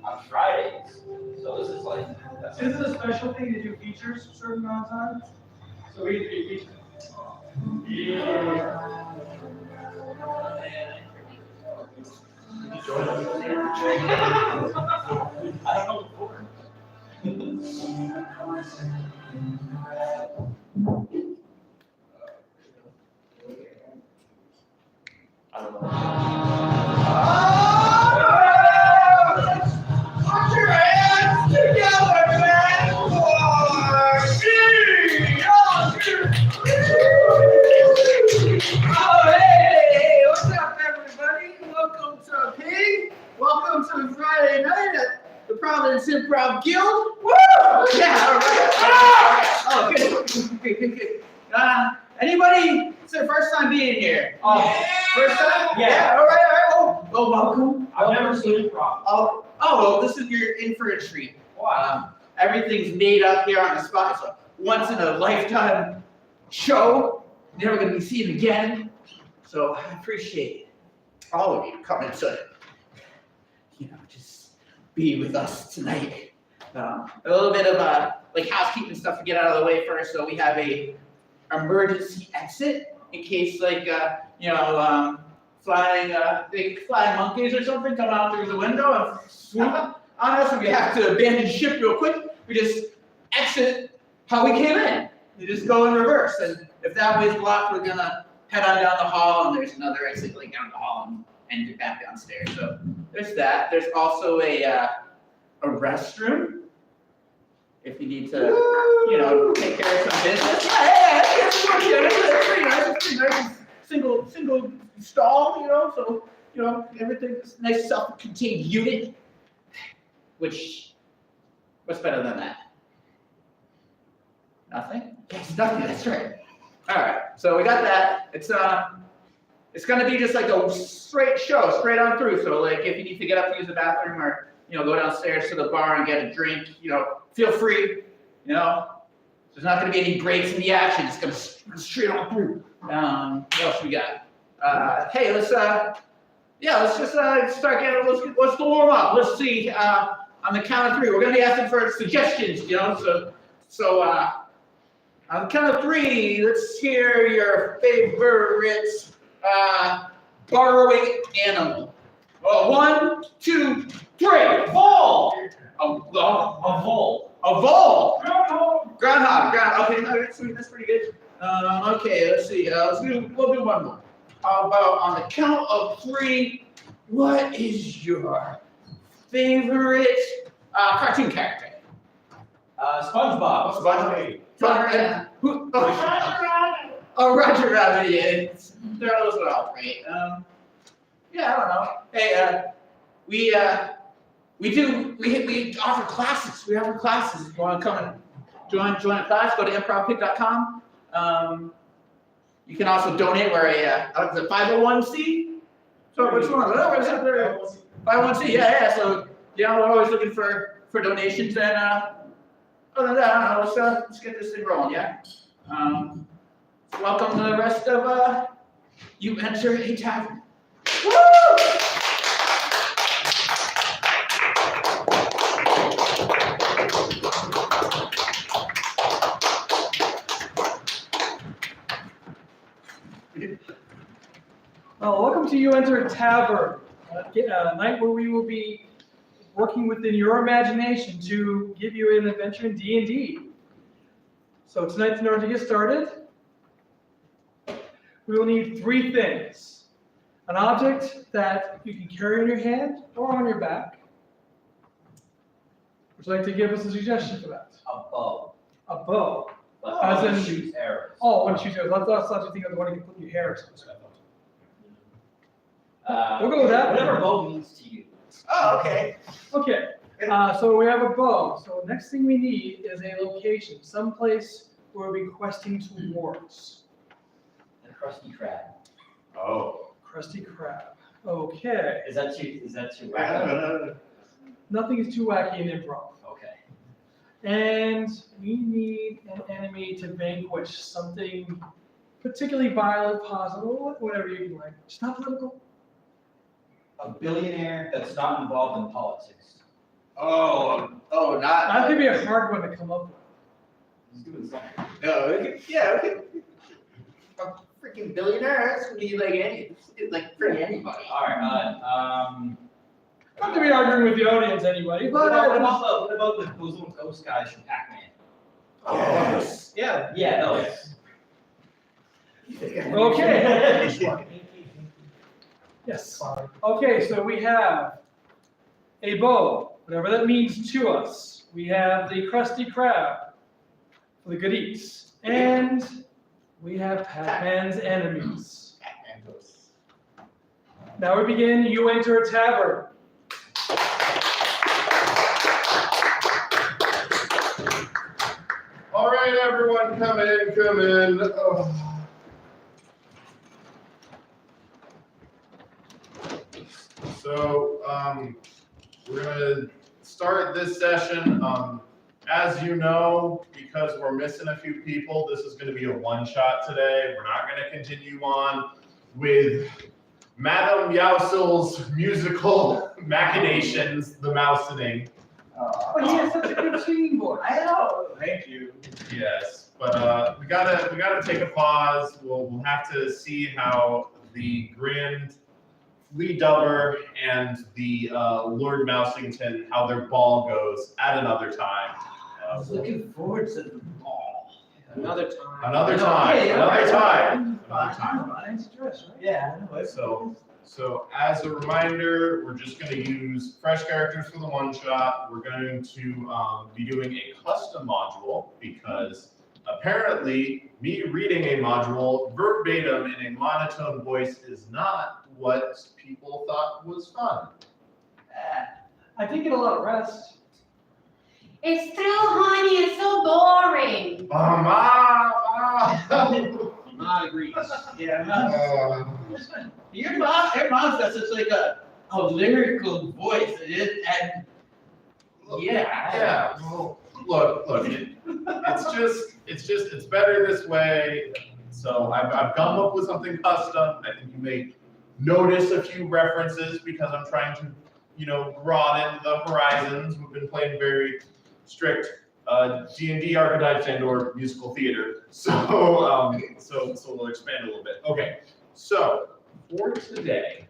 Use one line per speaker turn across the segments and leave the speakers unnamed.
on Fridays. So this is like.
Is it a special thing to do features a certain amount of time? So we do features. Yeah.
I don't know before. I don't know.
Put your hands together, man! Oh, hey, what's up, everybody? Welcome to Pig. Welcome to Friday night at the Providence Improv Guild. Woo! Yeah, all right. Oh, good. Anybody? It's their first time being here. First time?
Yeah.
All right. Oh, welcome.
I've never seen Improv.
Oh, well, this is you're in for a treat.
Wow.
Everything's made up here on the spot. It's a once in a lifetime show. Never gonna be seen again. So I appreciate all of you coming to, just be with us tonight. A little bit of like housekeeping stuff to get out of the way first. So we have a emergency exit in case flying monkeys or something come out through the window and swoop on us, and we have to abandon ship real quick. We just exit how we came in. We just go in reverse, and if that way's blocked, we're gonna head on down the hall, and there's another exit going down the hall and get back downstairs. So there's that. There's also a restroom if you need to, take care of some business. Yeah, it's pretty nice. It's pretty nice. Single stall, so everything's nice self-contained unit. What's better than that? Nothing? Yes, nothing, that's right. Alright, so we got that. It's gonna be just like a straight show, straight on through. So like if you need to get up to use the bathroom or go downstairs to the bar and get a drink, feel free. There's not gonna be any breaks in the action, it's gonna go straight on through. What else we got? Hey, let's just start getting, let's warm up. Let's see, on the count of three, we're gonna be asking for suggestions, so on the count of three, let's hear your favorite burrowing animal. Well, 1, 2, 3, vole! A vole. A vole! Groundhog. Okay, that's pretty good. Okay, let's see. We'll do one more. How about on the count of three, what is your favorite cartoon character?
SpongeBob.
Roger Rabbit. Yeah, those are all great. I don't know. Hey, we offer classes. We offer classes. If you want to come and join a class, go to improvpig.com. You can also donate. We're a 501c. So which one? 501c. Yeah. So we're always looking for donations. And other than that, I don't know. Let's get this thing rolling. Yeah. Welcome to the rest of You Enter a Tavern. Woo!
Welcome to You Enter a Tavern, a night where we will be working within your imagination to give you an adventure in D&D. So tonight, in order to get started, we will need three things. An object that you can carry in your hand or on your back. Would you like to give us a suggestion for that?
A bow.
A bow.
As in shoots arrows.
Oh, one shoots arrows. Let's not think of the one you can put in your hair or something. We'll go with that.
Whatever bow means to you.
Oh, okay.
Okay. So we have a bow. So next thing we need is a location, someplace where we'll be questing towards.
The Krusty Krab.
Oh.
Krusty Krab. Okay.
Is that too wacky?
Nothing is too wacky in improv.
Okay.
And we need an enemy to vanquish, something particularly violent, possible, whatever you can like. It's not political.
A billionaire that's not involved in politics.
Oh, not.
That could be a hard one to come up with.
He's doing something.
No, a freaking billionaire. This could be like pretty anybody.
All right.
Not to be arguing with the audience anybody,
What
but
about those little ghost guys from Pac-Man?
Yes.
Yeah, those.
okay. Yes. Okay, so we have a bow, whatever that means to us. We have the Krusty Krab for the good eats, and we have Pac-Man's enemies. Now we begin. You enter a tavern.
All right, everyone, come in. Oh. So, we're gonna start this session. As you know, because we're missing a few people, this is gonna be a one-shot today. We're not gonna continue on with Madame Yausel's musical machinations, the mousening.
But he has such a good singing voice.
I know. Thank you.
Yes, but we gotta take a pause. We'll have to see how the Grand Lee Dubber and the Lord Mousington, how their ball goes at another time.
I was looking forward to the ball.
Another time.
Another time. Another time.
Fine stress, right?
Yeah.
So as a reminder, we're just going to use fresh characters for the one shot. We're going to be doing a custom module because apparently me reading a module verbatim in a monotone voice is not what people thought was fun.
I did get a lot of rest.
It's true, honey. It's so boring.
Mom agrees.
Yeah. Your mom says it's like a lyrical voice. And
Yeah. Well, look. It's better this way. So I've come up with something custom. I think you may notice a few references because I'm trying to, broaden the horizons. We've been playing very strict D&D archetypes and/or musical theater. So we'll expand a little bit. Okay. So for today,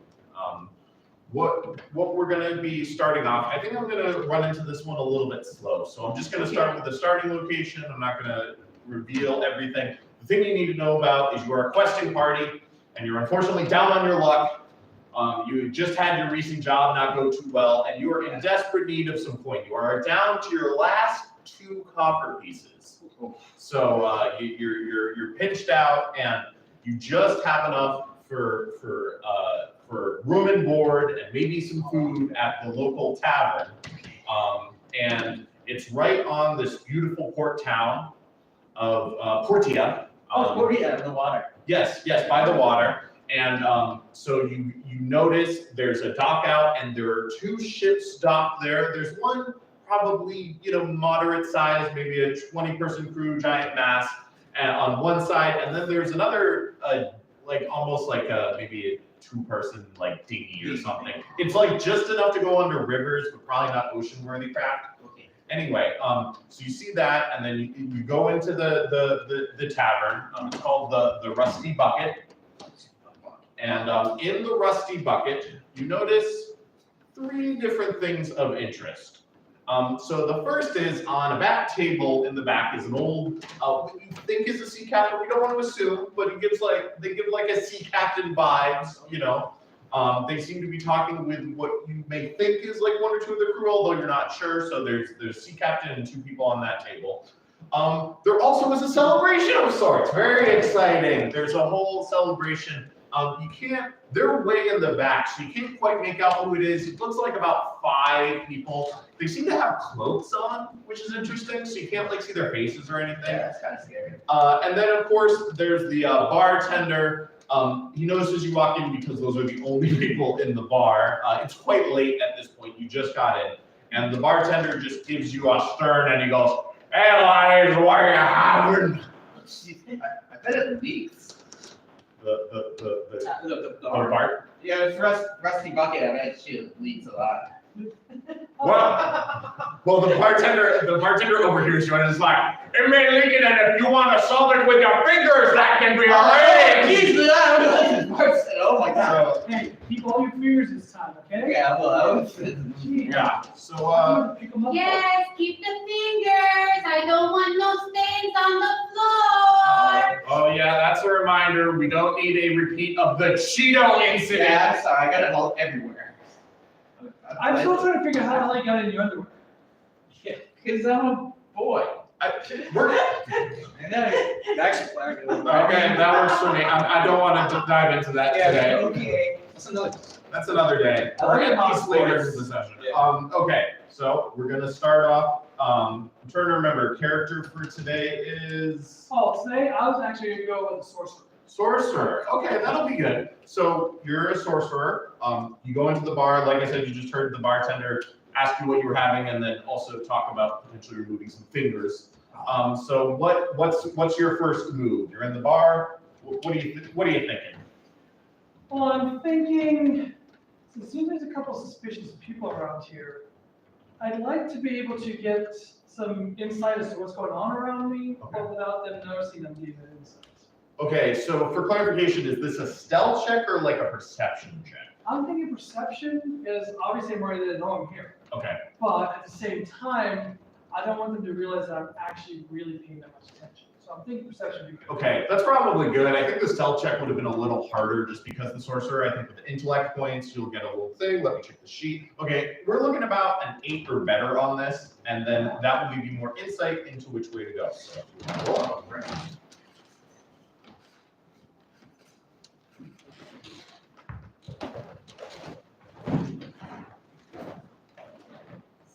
what we're going to be starting off, I think I'm going to run into this one a little bit slow. So I'm just going to start with the starting location. I'm not going to reveal everything. The thing you need to know about is you are a questing party, and you're unfortunately down on your luck. You just had your recent job not go too well, and you are in desperate need of some coin. You are down to your last 2 copper pieces. So you're pinched out, and you just have enough for room and board and maybe some food at the local tavern. And it's right on this beautiful port town of Portia.
Portia, the water.
Yes, by the water. And so you notice there's a dock out, and there are 2 ships docked there. There's one probably moderate size, maybe a 20-person crew, giant mast, and on one side, and then there's another almost like maybe a 2-person dinghy or something. It's just enough to go under rivers, but probably not ocean-worthy craft. Okay. Anyway, so you see that, and then you go into the tavern. It's called the Rusty Bucket. And in the Rusty Bucket, you notice 3 different things of interest. So the first is on a back table in the back is an old, what you think is a sea captain. We don't want to assume, but they give a sea captain vibes. They seem to be talking with what you may think is 1 or 2 of the crew, although you're not sure. So there's sea captain and 2 people on that table. There also is a celebration of sorts. Very exciting. There's a whole celebration. They're way in the back, so you can't quite make out who it is. It looks like about 5 people. They seem to have clothes on, which is interesting, so you can't see their faces or anything.
Yeah, that's kind of scary.
And then, of course, there's the bartender. He notices you walk in because those are the only people in the bar. It's quite late at this point. You just got in. And the bartender just gives you a stern, and he goes, "Hey, lads, what are you having?"
I bet it leaks.
The bar.
Yeah, it's Rusty Bucket. I bet it leaks a lot.
Well, Well, the bartender overhears you and is like, "Hey man, Lincoln, and if you want to solve it with your fingers, that can be arranged."
Jesus, I don't know what this part said. Oh my god.
So,
Hey, keep all your fingers this time, okay?
Yeah, well, I was.
Jeez.
yeah. So,
Pick 'em up.
Yes, keep the fingers. I don't want no stains on the floor.
oh yeah, that's a reminder. We don't need a repeat of the Cheeto incident.
Yeah, I'm sorry. I got it all everywhere.
I'm still trying to figure out how the hell you got in your underwear.
Yeah, because I'm a boy.
We're
And then actually,
okay. That works for me. I don't want to dive into that today.
Okay.
That's another day.
I
We're
like
gonna
how
piece later
sports-
into the session.
Yeah.
Okay, so we're gonna start off. I'm trying to remember. Character for today is
Oh, today I was actually gonna go with the sorcerer.
sorcerer. Okay, that'll be good. So you're a sorcerer. You go into the bar. Like I said, you just heard the bartender ask you what you were having, and then also talk about potentially removing some fingers. So what's your first move? You're in the bar. What are you thinking?
Well, I'm thinking, since it seems there's a couple suspicious people around here, I'd like to be able to get some insight as to what's going on around me, but without them noticing them giving that insight.
Okay, so for clarification, is this a stealth check or like a perception check?
I'm thinking perception, because obviously I'm worried that they know I'm here.
Okay.
But at the same time, I don't want them to realize that I'm actually really paying that much attention. So I'm thinking perception would be good.
Okay, that's probably good. I think the stealth check would have been a little harder just because the sorcerer, I think with the intellect points, you'll get a little thing. Let me check the sheet. Okay, we're looking about an 8 or better on this, and then that will give you more insight into which way to go. So, roll.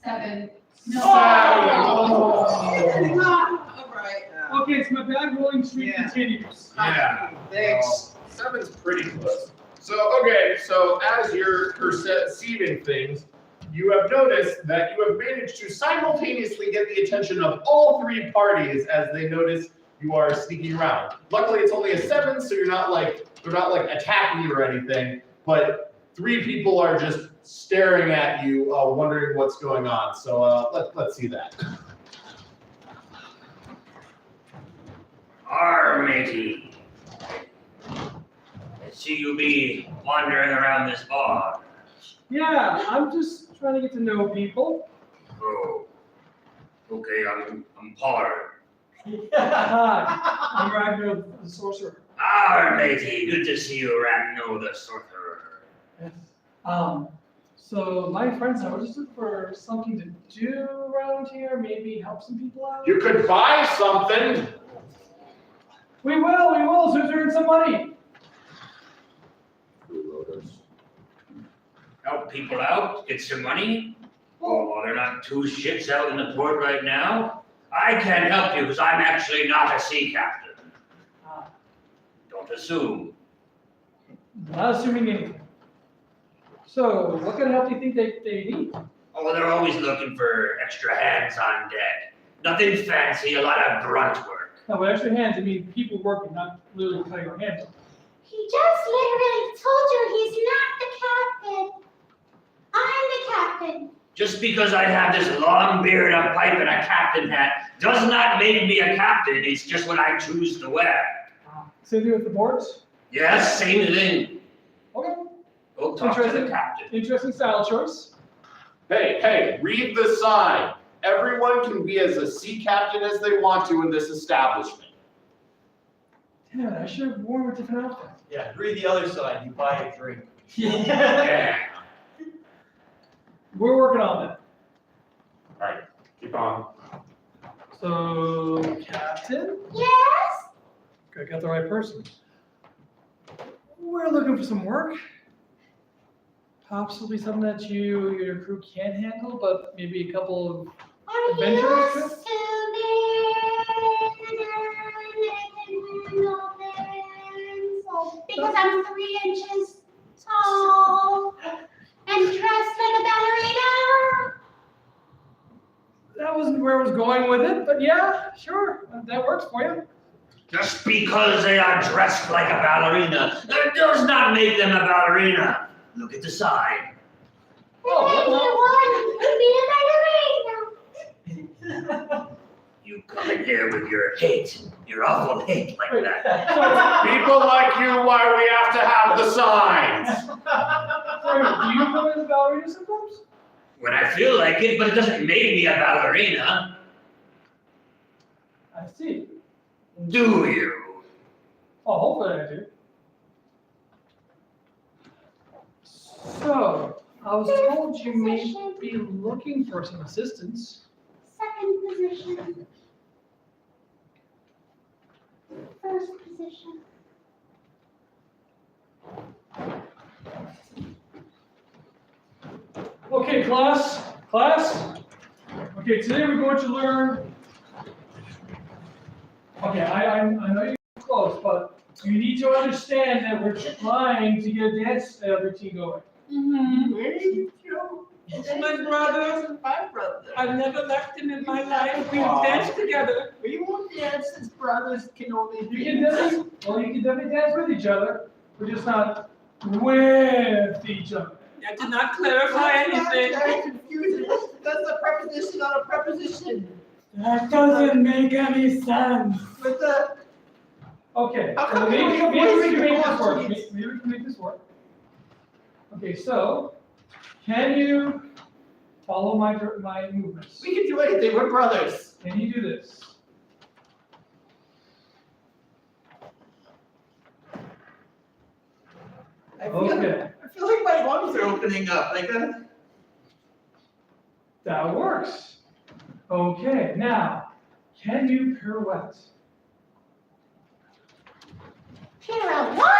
7.
Oh!
Alright.
Okay, so my bad rolling streak
Yeah.
continues.
Yeah.
Thanks.
7's pretty close. So, okay, so as you're perceiving things, you have noticed that you have managed to simultaneously get the attention of all 3 parties as they notice you are sneaking around. Luckily, it's only a 7, so they're not like attacking you or anything, but 3 people are just staring at you, wondering what's going on. So let's see that.
Matey. I see you be wandering around this bar.
Yeah, I'm just trying to get to know people.
Oh. Okay, I'm Pollard.
Hi, I'm Ragnar the sorcerer.
Matey, good to see you, Ragnar the sorcerer.
Yes. So my friends and I were just looking for something to do around here, maybe help some people out.
You could buy something.
We will, so earn some money.
Help people out, get some money. Oh, they're not 2 ships out in the port right now. I can't help you because I'm actually not a sea captain.
Ah.
Don't assume.
Not assuming anything. So, what kind of help do you think they need?
Oh, they're always looking for extra hands on deck. Nothing fancy, a lot of grunt work.
No, with extra hands, I mean people working, not literally cutting our hands off.
He just literally told you he's not the captain. I'm the captain.
Just because I have this long beard, a pipe, and a captain hat does not make me a captain. It's just what I choose to wear.
Same thing with the boards?
Yes, same thing.
Okay.
Go talk to the
Interesting.
captain.
Interesting style choice.
Hey, read the sign. Everyone can be as a sea captain as they want to in this establishment.
Damn it, I should have worn a different outfit.
Yeah, read the other side. You buy a drink.
Yeah.
We're working on that.
Alright, keep on.
So, Captain?
Yes?
Good, got the right person. We're looking for some work. Possibly something that your crew can't handle, but maybe a couple of
Are
adventurous
you
trips?
Because I'm 3 inches tall and dressed like a ballerina.
That wasn't where I was going with it, but yeah, sure, that works for you.
Just because they are dressed like a ballerina, that does not make them a ballerina. Look at the sign.
Oh,
Anyone could be a ballerina.
there with your hate, your awful hate like
Wait,
that.
so,
People like you, why we have to have the signs?
sorry, do you come as a ballerina sometimes?
When I feel like it, but it doesn't make me a ballerina.
I see.
Do you?
Oh, hopefully I do. So, I was told you may be looking for some assistance.
Second position. First position.
Okay, class. Okay, today we're going to learn. Okay, I know you're close, but you need to understand that we're trying to get a dance routine going.
It's my brother. I've never left him in my life. We danced together.
We won't dance since brothers can only
You can definitely dance with each other, but just not with each other.
I did not clarify anything.
Very confusing. That's a preposition, not a preposition.
That doesn't make any sense.
With the,
Okay,
How
so
come
maybe
you don't
we
voice
can
your
make this
thoughts,
work.
please?
Maybe we can make this work. Okay, so can you follow my movements?
we can do anything, we're brothers.
Can you do this?
I feel,
Okay,
I feel like my lungs are opening up, like
that works. Okay, now, can you pirouette?
Pirouette, what?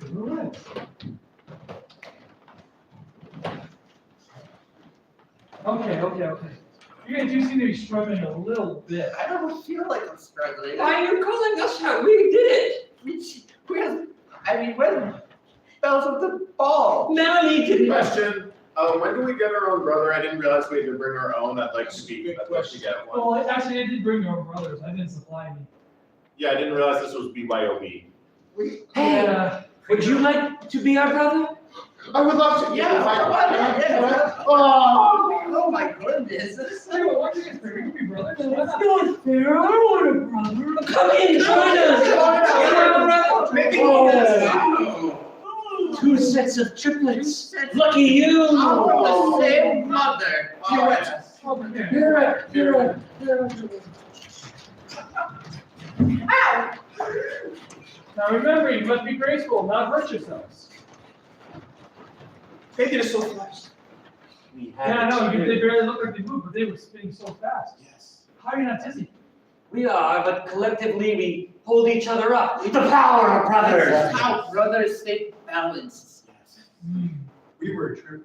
Pirouette. Okay. You guys do seem to be struggling a little bit.
I don't feel like I'm struggling.
Why are you calling us out? We did it.
When bells of the ball.
Melanie didn't.
Question, when do we get our own brother? I didn't realize we had to bring our own. I'd like to get one.
Well, actually, I did bring your brothers. I didn't supply any.
Yeah, I didn't realize this was BYOB.
Yeah.
Would you like to be our brother?
I would love to.
Yeah,
Yeah.
Oh my goodness. This is
Tell you what, you guys can be brothers.
That's not fair. I want a brother. Come in, join us. You have a brother?
Maybe
Oh. Two sets of triplets. Lucky you.
Oh, the same mother.
Pirouette.
Ow!
Now remember, you must be graceful, not hurt yourselves.
They did it so fast.
Yeah, no, they barely look like they moved, but they were spinning so fast.
Yes.
How are you not dizzy?
We are, but collectively we hold each other up. With the power of brothers.
That's how brothers stay balanced.
We were triplets.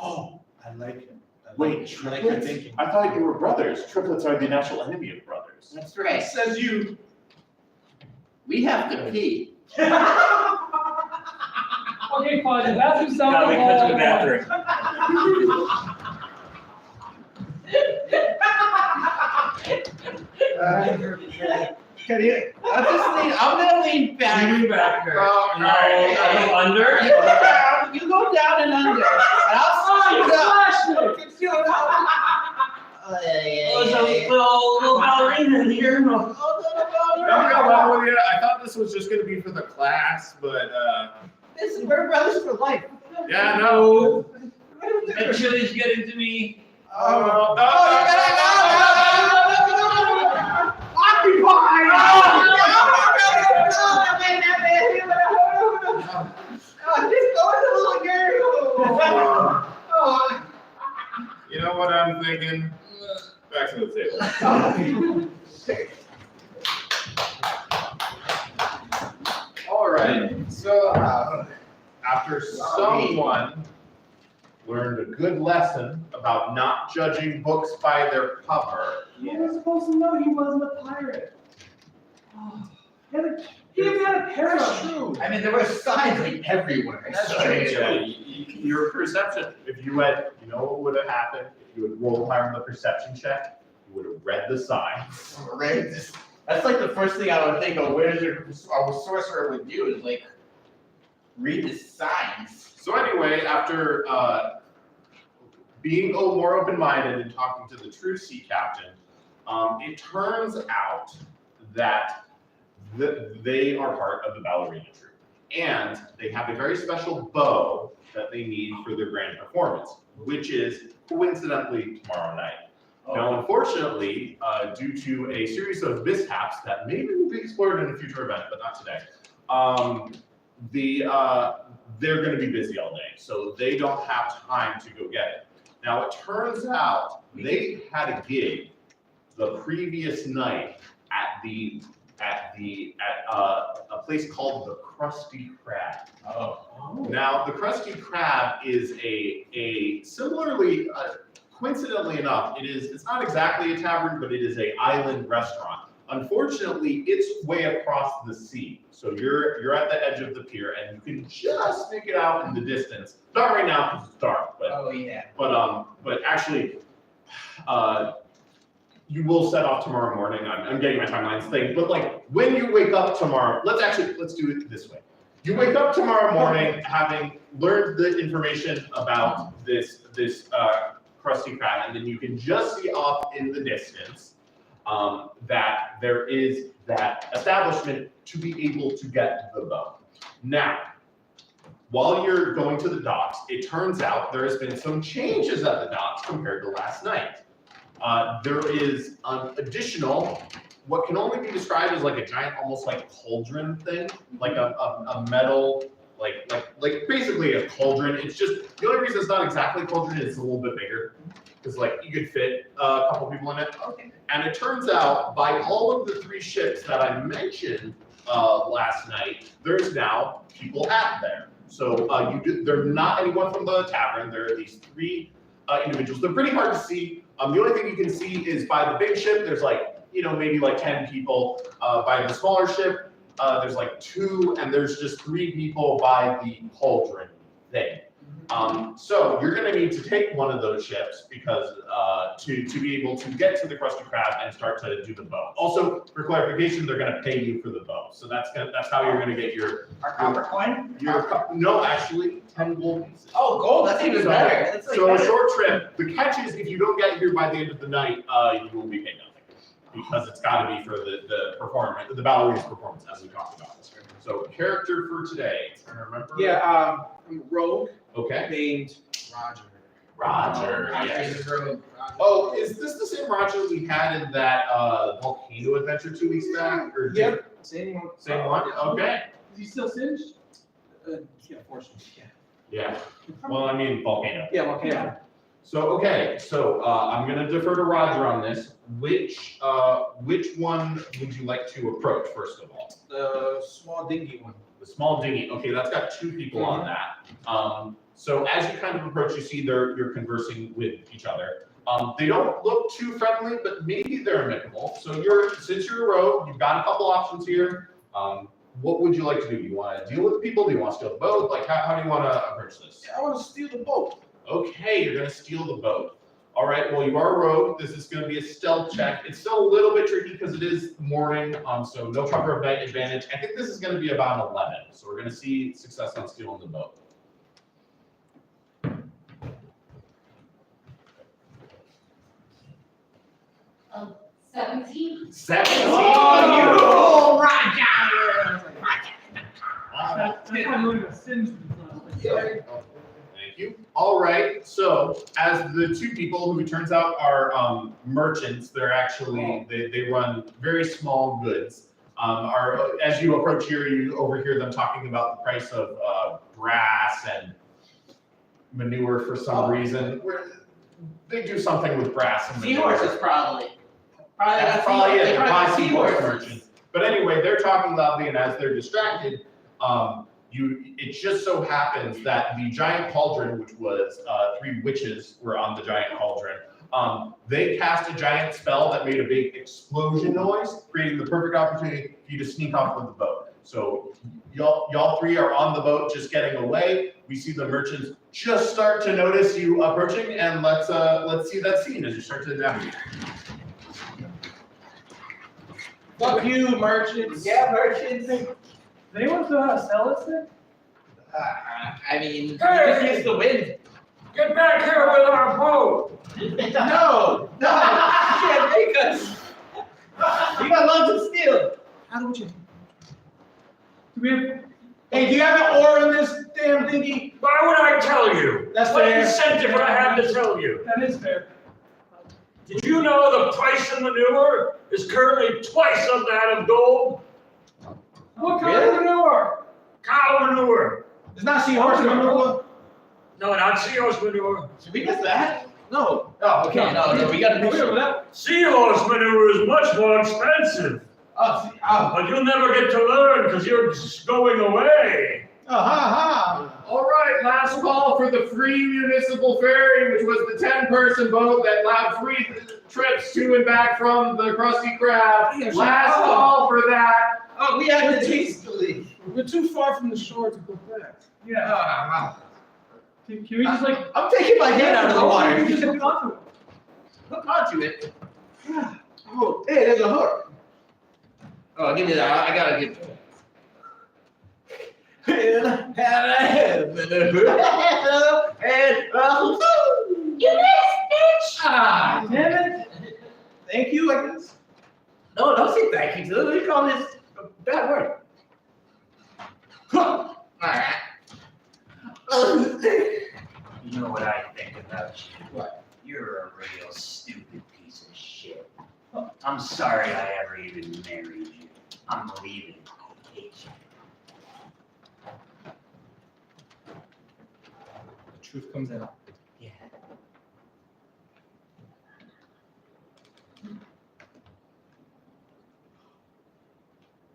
Oh, I like it.
Wait,
I like your thinking.
I thought you were brothers. Triplets are the natural enemy of brothers.
That's right.
Says you.
We have to pee.
Okay, fine, the bathroom's down
Now
the
we
hall.
cut to the bathroom.
Can you? I'm gonna lean back.
Lean back here.
Oh,
No, I go under.
You go down and under. And I'll sit you up.
Oh, there's a little ballerina in here.
No, well, yeah, I thought this was just gonna be for the class, but
This is, we're brothers for life.
yeah, no.
That chili's getting to me.
Oh,
You know what I'm thinking? Back to the table. All right, so after someone learned a good lesson about not judging books by their cover,
I was supposed to know he wasn't a pirate. Oh, he even had a parachute.
I mean, there were signs like everywhere.
Your perception. If you had, you know what would have happened? If you had rolled higher on the perception check, you would have read the signs.
Right? That's like the first thing I would think of. Where a sorcerer would do is like read the signs.
So anyway, after being a little more open-minded and talking to the true sea captain, It turns out that they are part of the ballerina troupe, and they have a very special bow that they need for their grand performance, which is coincidentally tomorrow night. Now, unfortunately, due to a series of mishaps that maybe will be explored in a future event, but not today, they're going to be busy all day, so they don't have time to go get it. Now, it turns out they had a gig the previous night at a place called the Krusty Krab.
Oh.
Now, the Krusty Krab is a similarly, coincidentally enough, it's not exactly a tavern, but it is an island restaurant. Unfortunately, it's way across the sea. So you're at the edge of the pier, and you can just make it out in the distance. Not right now because it's dark, but
Oh, yeah.
but actually, you will set off tomorrow morning. I'm getting my timelines thing, but like when you wake up tomorrow, let's do it this way. You wake up tomorrow morning having learned the information about this Krusty Krab, and then you can just see off in the distance that there is that establishment to be able to get the bow. Now, while you're going to the docks, it turns out there has been some changes at the docks compared to last night. There is an additional, what can only be described as like a giant, almost like cauldron thing, like a metal, like basically a cauldron. It's just, the only reason it's not exactly a cauldron is it's a little bit bigger, because like you could fit a couple people in it.
Okay.
And it turns out by all of the 3 ships that I mentioned last night, there's now people at there. So they're not anyone from the tavern. There are these 3 individuals. They're pretty hard to see. The only thing you can see is by the big ship, there's like, maybe like 10 people. By the smaller ship, there's like 2, and there's just 3 people by the cauldron thing. So you're going to need to take one of those ships because to be able to get to the Krusty Krab and start to do the bow. Also, for clarification, they're going to pay you for the bow. So that's how you're going to get your
Our copper coin?
no, actually 10 gold pieces.
Oh, gold, that's even better. That's like
So a
better.
short trip. The catch is if you don't get here by the end of the night, you will be paid nothing because it's got to be for the performance, the ballerina's performance, as we talked about. So character for today. Trying to remember.
Yeah, I'm a rogue
Okay.
named Roger.
Roger.
Roger
Yes.
is a rogue.
Oh, is this the same Roger we had in that volcano adventure 2 weeks back? Or
Yep, same one.
Same one. Okay.
Is he still singed?
Yeah, fortunately, yeah.
Yeah. Well, I mean volcano.
Yeah, well, okay.
So I'm gonna defer to Roger on this. Which one would you like to approach first of all?
The small dingy one.
The small dinghy. Okay, that's got 2 people on that. So as you kind of approach, you see you're conversing with each other. They don't look too friendly, but maybe they're amicable. So since you're a rogue, you've got a couple options here. What would you like to do? Do you want to deal with the people? Do you want to steal the boat? Like how do you want to approach this?
Yeah, I want to steal the boat.
Okay, you're gonna steal the boat. All right, well, you are a rogue. This is gonna be a stealth check. It's still a little bit tricky because it is morning, so no cover of night advantage. I think this is gonna be about an 11, so we're gonna see success on stealing the boat.
17.
17.
Oh, Roger!
That's why I'm going to singed.
Thank you. All right, so as the 2 people who it turns out are merchants, they're actually, they run very small goods. As you approach here, you overhear them talking about the price of brass and manure for some reason. They do something with brass and manure.
Seahorses probably.
That's
Probably
probably it. They're
got
probably
seahorses.
merchants. But anyway, they're talking loudly, and as they're distracted, it just so happens that the giant cauldron, which was 3 witches were on the giant cauldron, they cast a giant spell that made a big explosion noise, creating the perfect opportunity for you to sneak off with the boat. So y'all 3 are on the boat, just getting away. We see the merchants just start to notice you approaching, and let's see that scene as you start to navigate.
Fuck you, merchants.
Yeah, merchants.
Does anyone know how to sell this thing?
I mean, you
Hey!
just use the wind.
Get back here with our boat.
No, you can't make us.
Do we have,
Hey, do you have an oar in this damn thingy?
Why would I tell you?
That's
What
fair.
incentive would I have to tell you?
that is fair.
Did you know the price of manure is currently twice of that of gold?
What kind of manure?
Cow manure.
It's not seahorse manure.
No, not seahorse manure.
Should we miss that?
No.
Oh, okay, no, we gotta
Wait,
make sure.
that-
Seahorse manure is much more expensive,
Oh,
but you'll never get to learn because you're just going away.
Ha.
All right, last call for the free municipal ferry, which was the 10-person boat that allowed free trips to and back from the Krusty Krab. Last call for that.
Oh, we have to tastefully.
We're too far from the shore to go back.
Yeah. Can we just like?
I'm taking my head out of the water.
Just hook onto it.
Hook onto it. Oh, hey, there's a hook. Oh, give me that. I gotta get.
You missed, bitch!
Ah,
Damn it.
thank you, I guess. No, don't say thank you. Let me call this a bad word. All right.
You know what I think about you?
What?
You're a real stupid piece of shit. I'm sorry I ever even married you. I'm leaving. I hate you.
The truth comes out.
Yeah.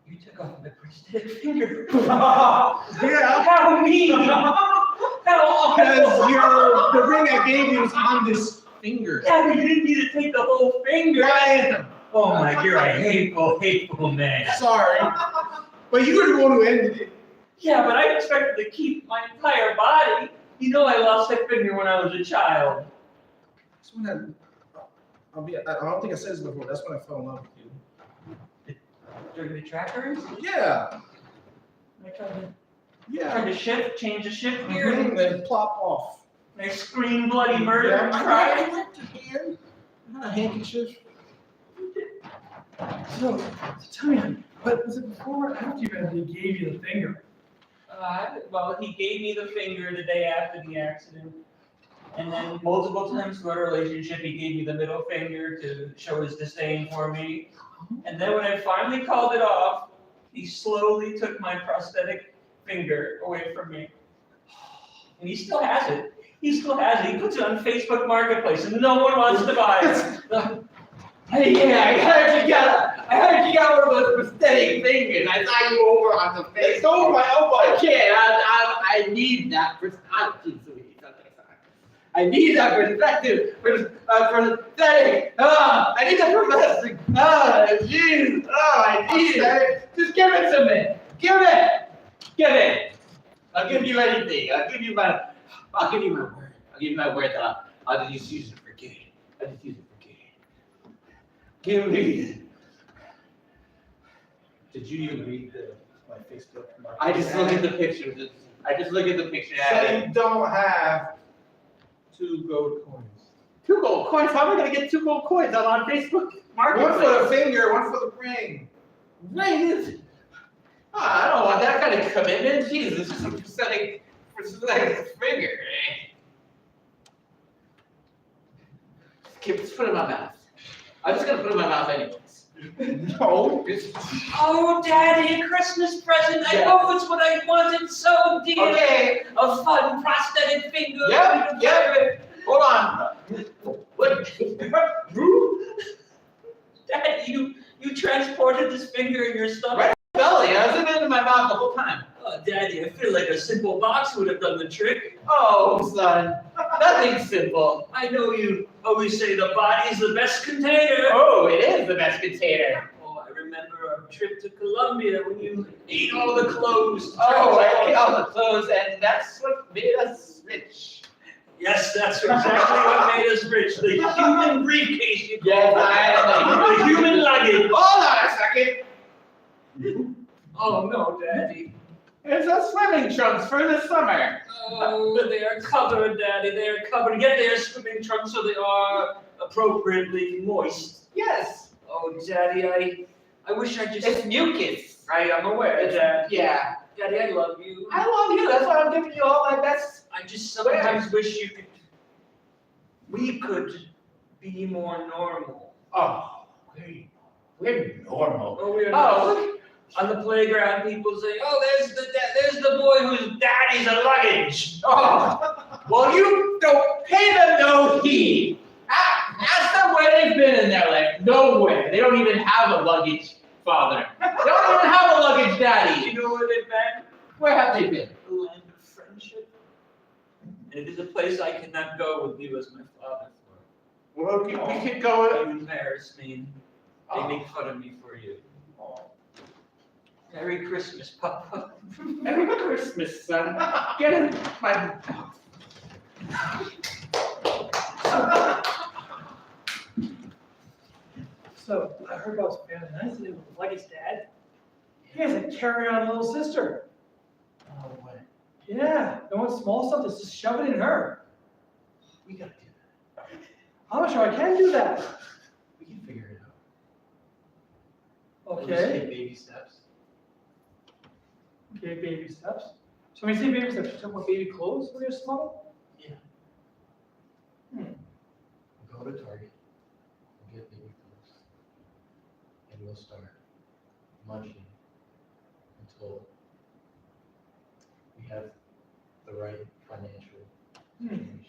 You took off my prosthetic finger.
Yeah,
How mean! How
because the ring I gave you is on this finger.
Yeah, but you didn't need to take the whole finger.
Ryan,
Oh my, you're a hateful, hateful man.
sorry. But you were the one who ended it.
Yeah, but I expected to keep my entire body. You know I lost a finger when I was a child.
That's when I don't think I said this before. That's when I fell in love with you.
During the trackers,
Yeah.
I tried
Yeah.
to change the shift
Mhm,
gear, and
then plop off.
they scream bloody murder.
Yeah,
I
I
tried.
went to hand. Not a handkerchief.
So, tell me, but was it before or after you actually gave you the finger?
Well, he gave me the finger the day after the accident. And then multiple times throughout our relationship, he gave me the middle finger to show his disdain for me. And then when I finally called it off, he slowly took my prosthetic finger away from me. And he still has it. He still has it. He puts it on Facebook Marketplace and no one wants to buy it.
Hey, yeah, I heard you got one of those prosthetic fingers. I saw you over on the face.
It's over my elbow.
I can't. I need that prosthetic. I need that prosthetic. Oh, I need that prosthetic. Oh, jeez. Oh, I need it. Just give it to me. Give it. Give it. I'll give you anything. I'll give you my word. I'll give you my word that I'll just use it for good. I'll just use it for good. Give me.
Did you even read my Facebook?
I just look at the pictures. I just look at the picture.
Say you don't have 2 gold coins.
2 gold coins? How am I gonna get 2 gold coins? I'm on Facebook
One
Marketplace.
for the finger, one for the ring.
Right. I don't want that kind of commitment. Jesus, just a prosthetic finger. Just put it in my mouth. I'm just gonna put it in my mouth anyways.
No.
Oh, Daddy, a Christmas present. I hope it's what I wanted so dear.
Okay.
A fun prosthetic finger.
Yep. Hold on. What?
Daddy, you transported this finger in your stomach.
Right. Belly. I was in it in my mouth the whole time.
Oh, Daddy, I feel like a simple box would have done the trick.
Oh, son. Nothing simple.
I know you always say the body's the best container.
Oh, it is the best container.
Oh, I remember our trip to Colombia when you ate all the clothes.
Oh, I ate all the clothes, and that's what made us rich.
Yes, that's exactly what made us rich. The human briefcase, you call
Yes,
it. The human luggage.
Hold on a second.
Oh, no, Daddy.
It's a swimming trunks for the summer.
Oh, they are covered, Daddy. They are covered. Get their swimming trunks so they are appropriately moist.
Yes.
Oh, Daddy, I wish I just.
It's mucus.
Right, I'm aware, Dad.
Yeah.
Daddy, I love you.
I love you. That's why I'm giving you all my best.
I just sometimes wish we could be more normal.
Oh, we're normal.
Oh, we are not.
Oh,
On the playground, people say, "Oh, there's the boy whose daddy's a luggage."
oh. Well, you don't pay them no heed. Ask them where they've been in their life. Nowhere. They don't even have a luggage father. They don't even have a luggage daddy.
You know where they've been?
Where have they been?
The land of friendship. And it is a place I cannot go with you as my father for.
Well, we could go.
You embarrass me. They make fun of me for you. Merry Christmas, Papa.
Merry Christmas, son. Get in my.
So I heard about some family nice today with like his dad. He has a carry-on little sister.
Oh, what?
Yeah, no one small stuff, just shove it in her.
We gotta do that.
I'm not sure I can do that.
We can figure it out. We'll just
Okay,
take baby steps.
okay, baby steps. So when you say baby steps, you're talking about baby clothes for your small?
Yeah. We'll go to Target. We'll get baby clothes. And we'll start munching until we have the right financial situation.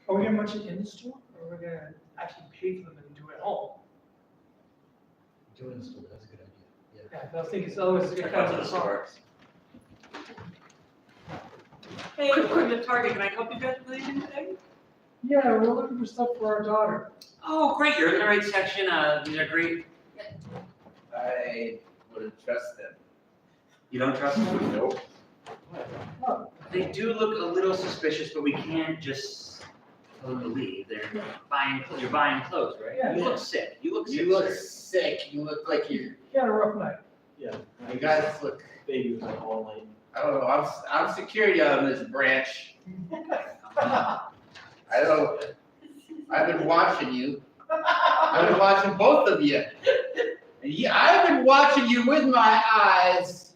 Are we gonna munch it in the store, or are we gonna actually pay for them and do it at home?
Do it in the store, that's a good idea. Yeah.
Yeah, I was thinking, so otherwise it's
Check
gonna
out
come
to
to
the
the
store.
store.
Hey, welcome to Target. Can I help you guys with anything today?
Yeah, we're looking for stuff for our daughter.
Oh, great. You're in the right section. These are great.
I wouldn't trust them.
You don't trust them?
Nope.
Oh,
They do look a little suspicious, but we can't just believe they're buying. You're buying clothes, right?
Yeah.
You look sick. You look sick.
You look
sir.
sick. You look like
he had a rough night.
you guys look.
Baby was like all late.
I don't know. I'm security on this branch. I don't. I've been watching you. I've been watching both of you. And I've been watching you with my eyes,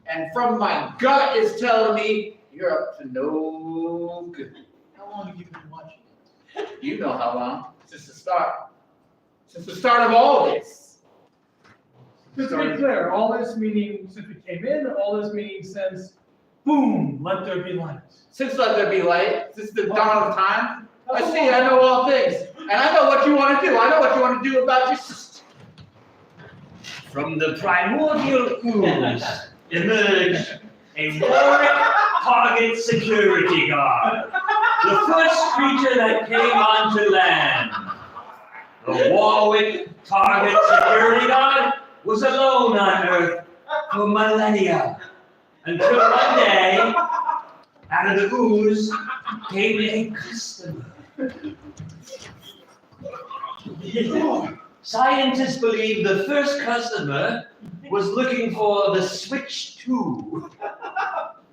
and from my gut is telling me you're up to no good.
How long have you been watching?
You know how long? Since the start. Since the start of all this.
Just to be clear, all this meaning since we came in, all this meaning since, boom, let there be light.
Since let there be light, since the dawn of time, I see, I know all things. And I know what you want to do. I know what you want to do about your sister.
From the primordial ooze emerged a Warwick target security guard, the first creature that came onto land. The Warwick target security guard was alone on Earth for millennia, until one day, out of the ooze came a customer. Scientists believe the first customer was looking for the switch 2,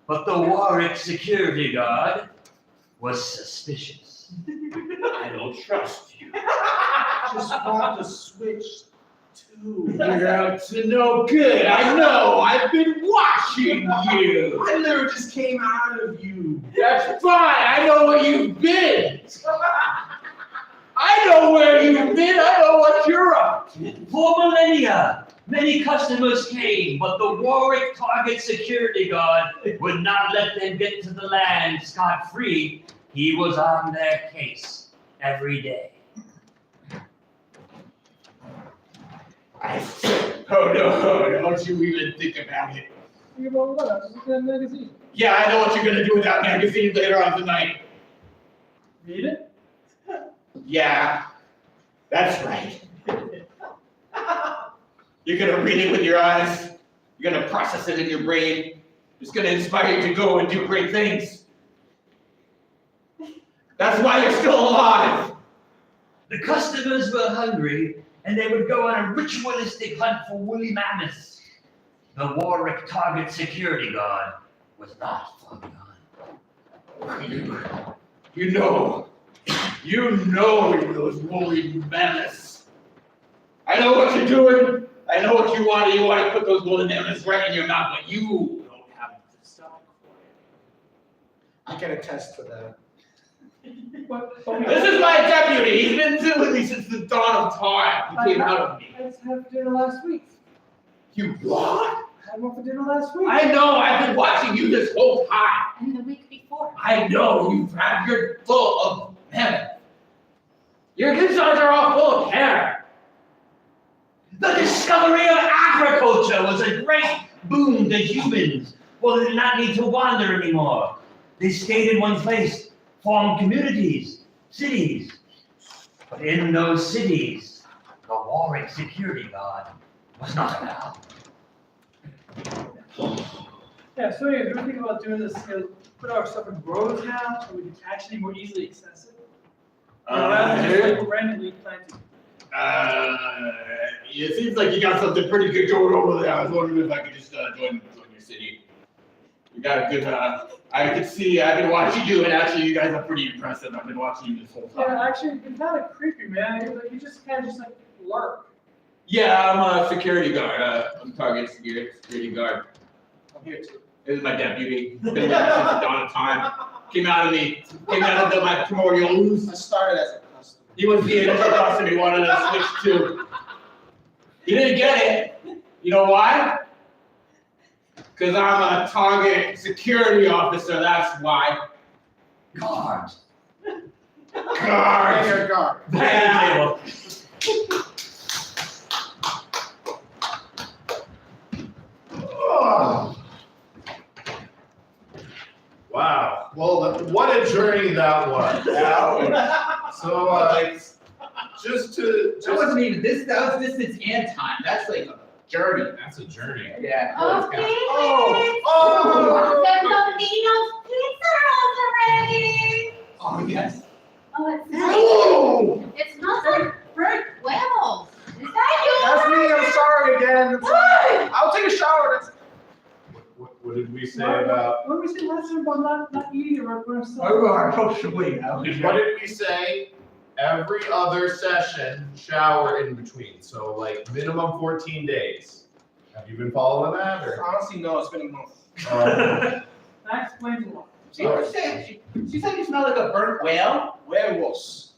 but the Warwick security guard was suspicious.
I don't trust you.
Just want to switch to.
You're up to no good. I know. I've been watching you.
I literally just came out of you.
That's fine. I know where you've been. I know where you've been. I know what you're up to.
For millennia, many customers came, but the Warwick target security guard would not let them get to the land scot-free. He was on their case every day.
Oh no, don't you even think about it.
Think about what? I was looking at the magazine.
Yeah, I know what you're gonna do with that magazine later on tonight.
Read it?
Yeah, that's right. You're gonna read it with your eyes. You're gonna process it in your brain. It's gonna inspire you to go and do great things. That's why you're still alive.
The customers were hungry, and they would go on a ritualistic hunt for woolly mammoths. The Warwick target security guard was not far behind.
You know those woolly mammoths. I know what you're doing. I know what you want. You want to put those golden M&Ms right in your mouth, but you don't have the stomach for it.
I can attest to that.
This is my deputy. He's been with me since the dawn of time. He came out of me.
I just had dinner last week.
You what?
I had one for dinner last week.
I know. I've been watching you this whole time.
And the week before.
I know. You're full of mammoth. Your insides are all full of hair.
The discovery of agriculture was a great boon to humans. Well, they did not need to wander anymore. They stayed in one place, formed communities, cities. But in those cities, the Warwick security guard was not allowed.
Yeah, so anyway, we're thinking about doing this, put our stuff in groves now, so we can actually more easily access it. Rather than just like randomly planted.
It seems like you got something pretty good going over there. I was wondering if I could just join your city. You got a good, I could see, I've been watching you, and actually you guys are pretty impressive. I've been watching you this whole time.
Yeah, actually, it's kind of creepy, man. Like, you just kind of just like lurk.
Yeah, I'm a security guard. I'm target security guard.
I'm here too.
This is my deputy. Been with me since the dawn of time. Came out of my primordial ooze.
I started as a customer.
He was the initial customer he wanted to switch to. He didn't get it. You know why? Because I'm a target security officer, that's why.
Guard.
Guard.
Hey, guard.
Yeah.
Oh. Wow. Well, what a journey that was. So, just to
That wasn't even this. That was distance and time. That's like a journey.
that's a journey.
Yeah.
Okay.
Oh.
There's no Dino's pizza rolls already.
Oh yes.
Oh, it's nice.
Oh.
It smells like burnt huevos. Is that
That's me. I'm sorry again. I'm sorry. I'll take a shower. That's
What did we say about?
What did we say last time about not eating or we're still?
What did we say? Every other session, shower in between. So like minimum 14 days. Have you been following that or?
honestly no. It's been a month.
That explains a lot.
She said you smell like a burnt whale.
Werewolves.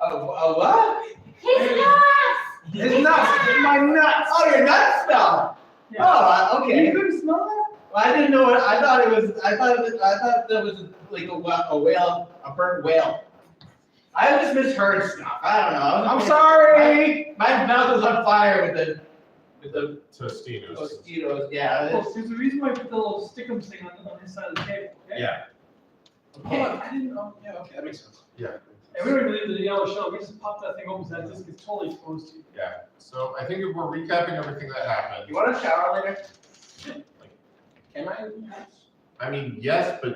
A what?
His nuts!
It's nuts. It's my nuts.
Oh, your nuts smell.
Yeah.
Oh, okay.
You couldn't smell that?
Well, I didn't know what. I thought that was like a whale, a burnt whale. I just misheard stuff. I don't know.
I'm sorry.
My mouth was on fire with the
Tostitos.
mosquitoes. Yeah.
Well, there's a reason why we put the little stickums thing on this side of the table, okay?
Yeah.
Okay.
Oh, I didn't know.
Yeah. Okay. That makes sense.
Yeah.
And we don't even leave the yellow shell, we just pop that thing open, so that disc is totally exposed to you.
Yeah. So I think if we're recapping everything that happened,
You want to shower later?
Can I?
I mean, yes, but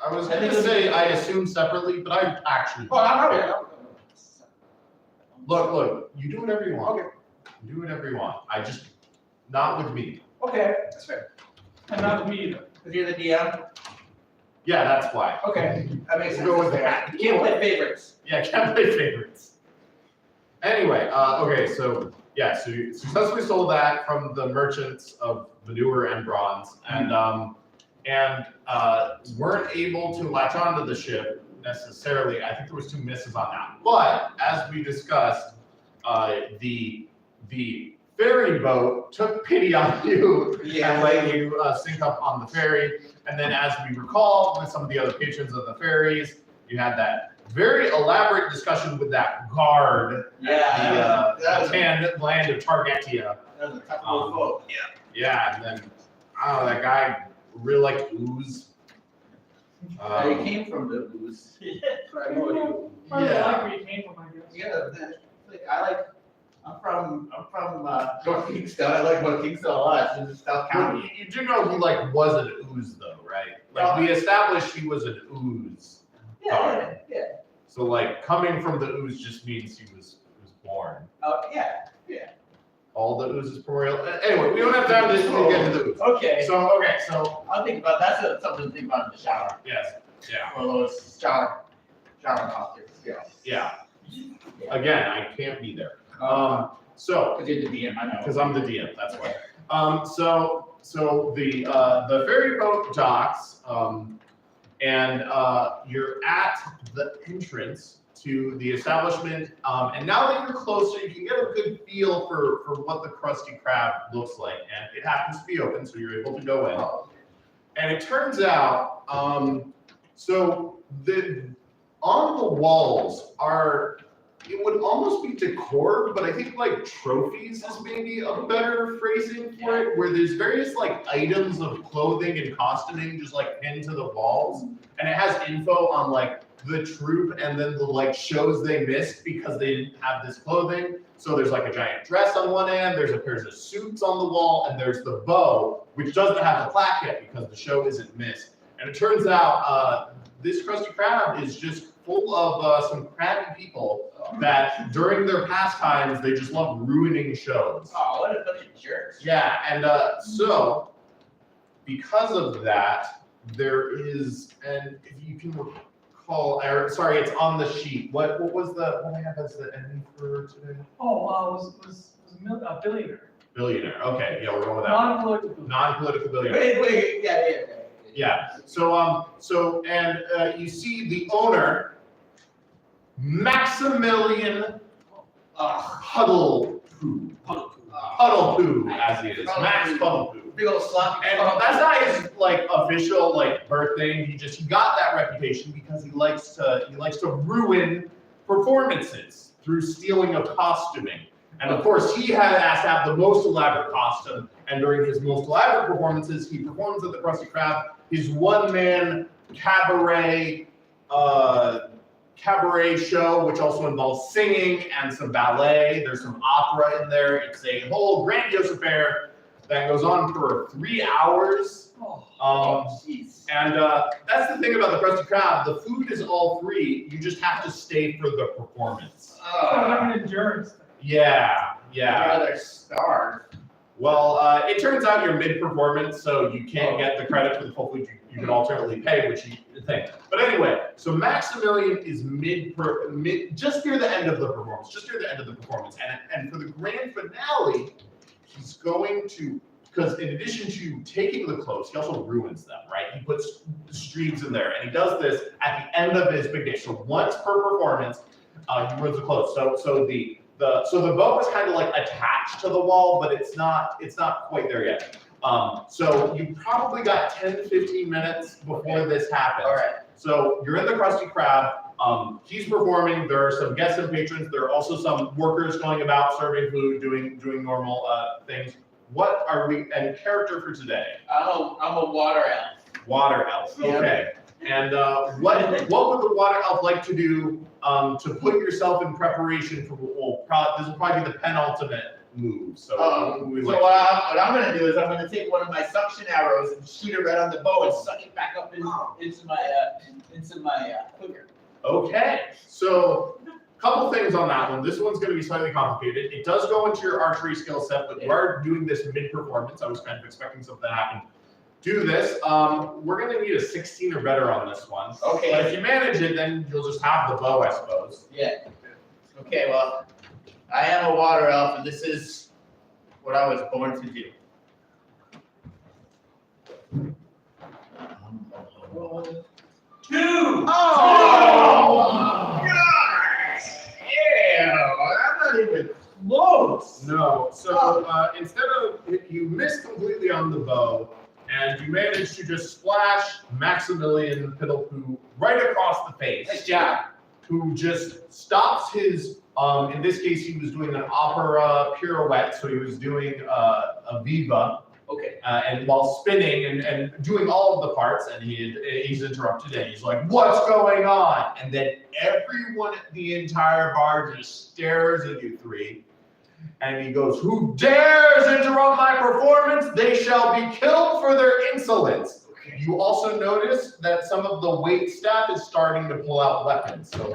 I was
I think
gonna
it's-
say I assume separately, but I actually.
Oh, I'm okay.
Look, you do whatever you want.
Okay.
You do whatever you want. I just, not with me.
Okay. That's fair.
And not with me either.
Because you're the DM.
Yeah, that's why.
Okay.
That makes
We'll
sense.
go with that.
You can't play favorites.
Yeah, can't play favorites. Anyway, okay, so yeah, so you successfully sold that from the merchants of manure and bronze, and weren't able to latch onto the ship necessarily. I think there was 2 misses on that. But as we discussed, the ferry boat took pity on you and let you sync up on the ferry. And then, as we recall, with some of the other patrons of the ferries, you had that very elaborate discussion with that guard
Yeah.
at the land of Targetia.
That was a tough little vote. Yeah.
Yeah, and then I don't know, that guy really liked ooze.
He came from the ooze.
Primordial.
I
Yeah.
like where you came from, I guess.
Yeah, I'm from North Kingston. I like North Kingston a lot. It's in South
Well,
County.
you do know he like was an ooze though, right? Like we established he was an ooze.
Yeah.
So like coming from the ooze just means he was born.
Oh, yeah.
All the ooze is primordial. Anyway, we don't have time to get into the ooze.
Okay.
So
I'll think about that's something to think about in the shower.
yes, yeah,
One of those shower costumes. Yeah.
yeah. again, I can't be there. So,
Because you're the DM, I know.
because I'm the DM, that's why. So the ferry boat docks, and you're at the entrance to the establishment. And now that you're closer, you can get a good feel for what the Krusty Krab looks like. And it happens to be open, so you're able to go in. And it turns out, so on the walls are, it would almost be decor, but I think like trophies is maybe a better phrasing for it, where there's various like items of clothing and costuming just like pinned to the walls. And it has info on like the troupe and then the like shows they missed because they didn't have this clothing. So there's like a giant dress on one end, there's a pair of suits on the wall, and there's the bow, which doesn't have the plaque yet because the show isn't missed. And it turns out this Krusty Krab is just full of some crabby people that during their pastimes, they just love ruining shows.
Oh, what a bunch of jerks.
Yeah, and so because of that, there is, and if you can recall, sorry, it's on the sheet. What I have as the ending for today?
Oh, was a billionaire.
Billionaire. Okay, yeah, we're going with that.
Non-political.
Non-political billionaire.
Wait, yeah.
Yeah. So you see the owner, Maximilian Puddle Poo, as he is, Max Puddle Poo.
Big old sloppy.
And that's not his like official like birth thing. He got that reputation because he likes to ruin performances through stealing of costuming. And of course, he had asked to have the most elaborate costume. And during his most elaborate performances, he performs at the Krusty Krab his one-man cabaret show, which also involves singing and some ballet. There's some opera in there. It's a whole grandiose affair that goes on for 3 hours. And that's the thing about the Krusty Krab. The food is all free. You just have to stay for the performance.
Like an endurance thing.
Yeah.
Rather starve.
Well, it turns out you're mid-performance, so you can't get the credit for the full food. You can alternately pay, which you think. But anyway, so Maximilian is just near the end of the performance. And for the grand finale, he's going to, because in addition to taking the clothes, he also ruins them, right? He puts streaks in there, and he does this at the end of his big day. So once per performance, he ruins the clothes. So the bow is kind of like attached to the wall, but it's not quite there yet. So you probably got 10 to 15 minutes before this happens.
All right.
So you're in the Krusty Krab. He's performing. There are some guests and patrons. There are also some workers going about serving food, doing normal things. What are we, and character for today?
I'm a water elf.
Water elf, okay. And what would the water elf like to do to put yourself in preparation for this will probably be the penultimate move. So,
what I'm going to do is I'm going to take one of my suction arrows and shoot it right on the bow and suck it back up into my quiver.
Okay, so a couple things on that one. This one's going to be slightly complicated. It does go into your archery skill set, but you are doing this mid-performance. I was kind of expecting something to happen. Do this. We're going to need a 16 or better on this one.
Okay.
But if you manage it, then you'll just have the bow, I suppose.
Yeah. Okay, well, I am a water elf, and this is what I was born to do.
Two!
Oh! Gosh! Yeah! I'm not even close!
No. So instead of, you miss completely on the bow, and you manage to just splash Maximilian Piddlepoo right across the face.
Nice job.
Who just stops his, in this case, he was doing an opera pirouette, so he was doing a viva.
Okay.
And while spinning and doing all of the parts, and he's interrupted, and he's like, "What's going on?" And then everyone at the entire bar just stares at you three. And he goes, "Who dares interrupt my performance? They shall be killed for their insolence." Okay. You also notice that some of the wait staff is starting to pull out weapons. So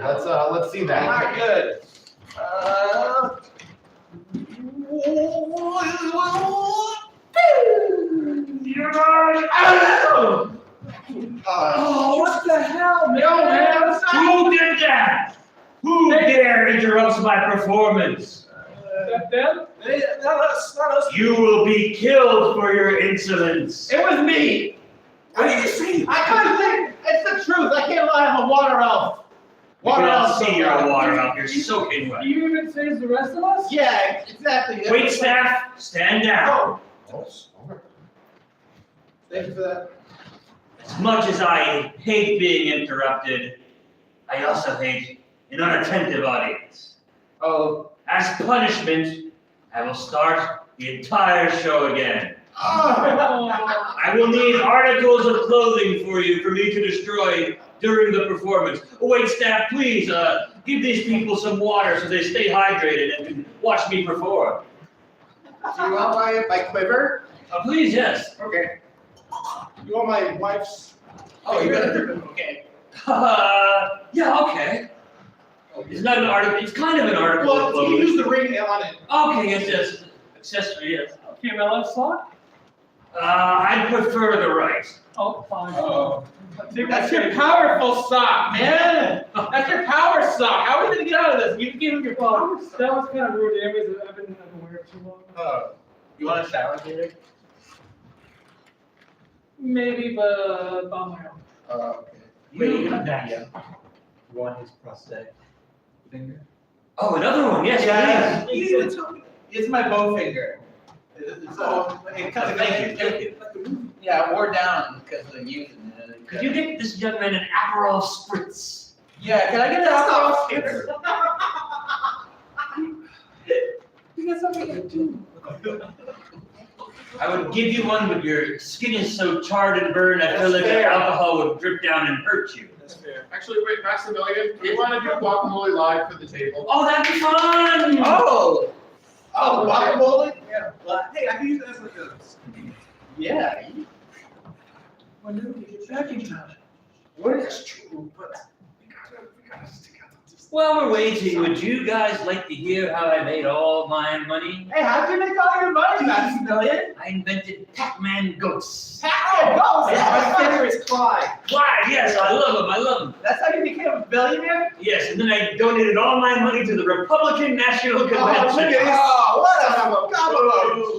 let's see that.
Not good.
Oh, what the hell, man?
Who did that? Who dare interrupt my performance?
Them?
Not us, not us.
You will be killed for your insolence.
It was me.
What did you say?
I couldn't think. It's the truth. I can't lie. I'm a water elf.
We can all
elf.
see you're a water elf. You're soaking
Do
wet.
you even say it's the rest of us?
Yeah, exactly.
Wait, staff, stand down.
Oh, sorry. Thank you for that.
As much as I hate being interrupted, I also hate an unattentive audience.
Oh.
As punishment, I will start the entire show again.
Oh.
I will need articles of clothing for you for me to destroy during the performance. Oh, wait, staff, please give these people some water so they stay hydrated and can watch me perform.
Do you want my quiver?
Please, yes.
Okay.
You want my wife's?
Oh, you're gonna okay.
Yeah, okay. It's not an article. It's kind of an article of
Well, you
clothing.
use the ring on it.
Okay, yes, yes. Accessory, yes.
Okay, my left sock?
I prefer the right.
Oh, fine.
Oh.
That's your powerful sock, man. That's your power sock. How are we gonna get out of this? You gave him your
Well,
power.
that was kind of rude anyways. I've been wearing it too long.
You want a shower, David?
Maybe, but on my own.
Okay.
You-
Yeah.
You want his prosthetic finger?
Oh, another one, yes,
Yeah.
please.
It's my bow finger. It kind of thank you. Yeah, it wore down because of using it.
Could you get this young man an Aperol Spritz?
Yeah, can I get an Aperol Spritz? You got something to do.
I would give you one, but your skin is so charred and burned, I feel like the
fair.
alcohol would drip down and hurt you.
That's fair.
Actually, wait, Maximilian, do you want to do guacamole live for the table?
Oh, that'd be fun!
Oh! Oh, guacamole?
Yeah. Well, hey, I can use it as like a.
Yeah.
When do we get back in town?
What is true, but we gotta stick out this.
While we're waiting, would you guys like to hear how I made all my money?
Hey, how'd you make all your money, Maximilian?
I invented Pac-Man ghosts.
Oh,
Yeah, my favorite is Clyde.
Why, yes, I love them.
That's how you became a billionaire?
Yes, and then I donated all my money to the Republican National
look at
Convention.
this.
Oh, what a
Son of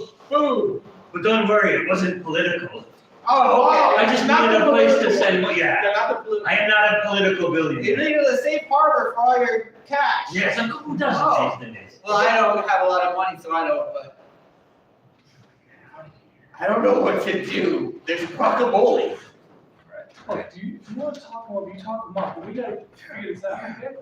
a
Food.
But don't worry, it wasn't political.
Oh, okay.
I just
Not
needed
the
a place to
political
send
one.
money. Yeah,
They're not the political.
I am not a political
You
billionaire.
needed a safe harbor for all your cash.
Yes, and who doesn't
Oh.
these days?
Well, I don't have a lot of money, so I don't, but I don't know what to do. There's guacamole.
Oh, do you want to talk more? You talk more, but we gotta figure this out, okay?